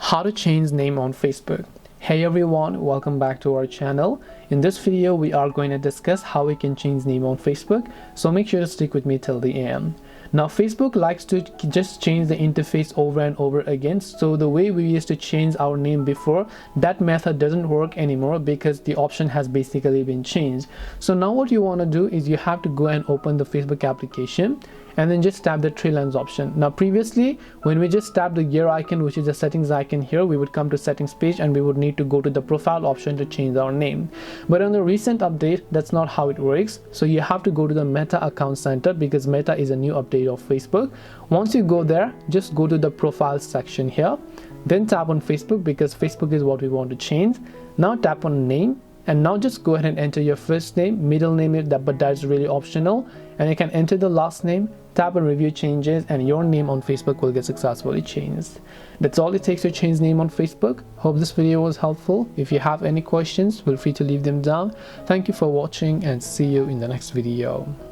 How to change name on Facebook. Hey everyone, welcome back to our channel. In this video we are going to discuss how we can change name on Facebook, so make sure to stick with me till the end. Now Facebook likes to just change the interface over and over again, so the way we used to change our name before, that method doesn't work anymore because the option has basically been changed. So now what you want to do is you have to go and open the Facebook application and then just tap the three lines option. Now previously when we just tap the gear icon, which is the settings icon here, we would come to settings page and we would need to go to the profile option to change our name. But on the recent update, that's not how it works. So you have to go to the Meta account center because Meta is a new update of Facebook. Once you go there, just go to the profile section here, then tap on Facebook because Facebook is what we want to change. Now tap on name, and now just go ahead and enter your first name, middle name, but that's really optional, and you can enter the last name, tap on review changes, and your name on Facebook will get successfully changed. That's all it takes to change name on Facebook. Hope this video was helpful. If you have any questions, feel free to leave them down. Thank you for watching and see you in the next video.